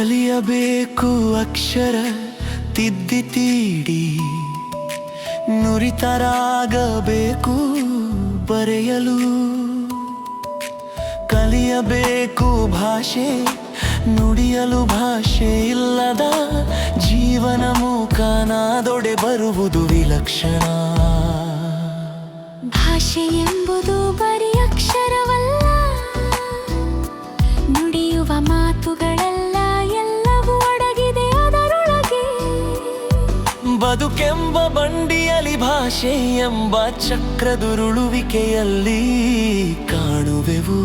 ಕಲಿಯಬೇಕು ಅಕ್ಷರ ತಿದ್ದಿ ತೀಡಿ, ನುರಿತರಾಗಬೇಕು ಬರೆಯಲು. ಕಲಿಯಬೇಕು ಭಾಷೆ ನುಡಿಯಲು, ಭಾಷೆ ಇಲ್ಲದ ಜೀವನ ಮೂಕನಾದೊಡೆ ಬರುವುದು ವಿಲಕ್ಷಣ. ಭಾಷೆ ಎಂಬುದು ಬರೀ ಅಕ್ಷರವಲ್ಲ, ನುಡಿಯುವ ಮಾತುಗಳೆಲ್ಲ ಎಲ್ಲವೂ ಅಡಗಿದೆ ಅದರೊಳಗೆ. ಬದುಕೆಂಬ ಬಂಡಿಯಲ್ಲಿ ಭಾಷೆ ಎಂಬ ಚಕ್ರದುರುಳುವಿಕೆಯಲ್ಲಿ ಕಾಣುವೆವು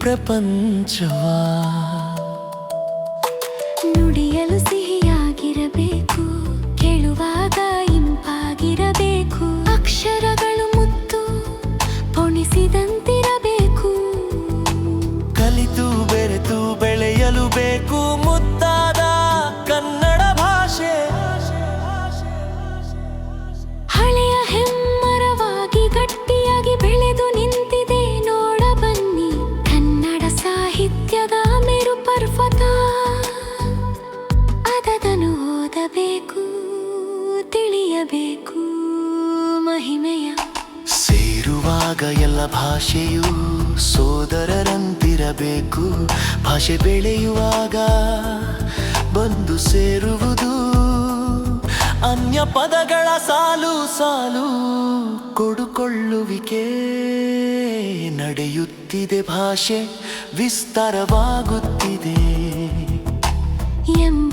ಪ್ರಪಂಚವ. ನುಡಿಯಲು ಸಿಹಿಯಾಗಿರಬೇಕು, ಕೇಳುವಾಗ ಇಂಪಾಗಿರಬೇಕು. ಅಕ್ಷರಗಳು ಮುತ್ತು ಪೊಣಿಸಿದಂತಿರಬೇಕು. ಕಲಿತು ಬೆರೆತು ಬೆಳೆಯಲು ಬೇಕು ಮುತ್ತಾದ ಕನ್ನಡ ಭಾಷೆ. ಹಳೆಯ ಹೆಮ್ಮರವಾಗಿ ಗಟ್ಟಿಯಾಗಿ ಬೆಳೆದು ನಿಂತಿದೆ ನೋಡ ಬನ್ನಿ, ಕನ್ನಡ ಸಾಹಿತ್ಯದ ಮೇರು ಪರ್ವತ. ಅದನ್ನು ಓದಬೇಕು, ತಿಳಿಯಬೇಕು ಮಹಿಮೆಯ. ಸೇರುವಾಗ ಎಲ್ಲ ಭಾಷೆಯು ಸೋದರರಂತಿರಬೇಕು. ಭಾಷೆ ಬೆಳೆಯುವಾಗ ಬಂದು ಸೇರುವುದು ಅನ್ಯ ಪದಗಳ ಸಾಲು ಸಾಲು ಕೊಡುಕೊಳ್ಳುವಿಕೆ. ನಡೆಯುತ್ತಿದೆ ಭಾಷೆ ವಿಸ್ತಾರವಾಗುತ್ತಿದೆ ಎಂಬ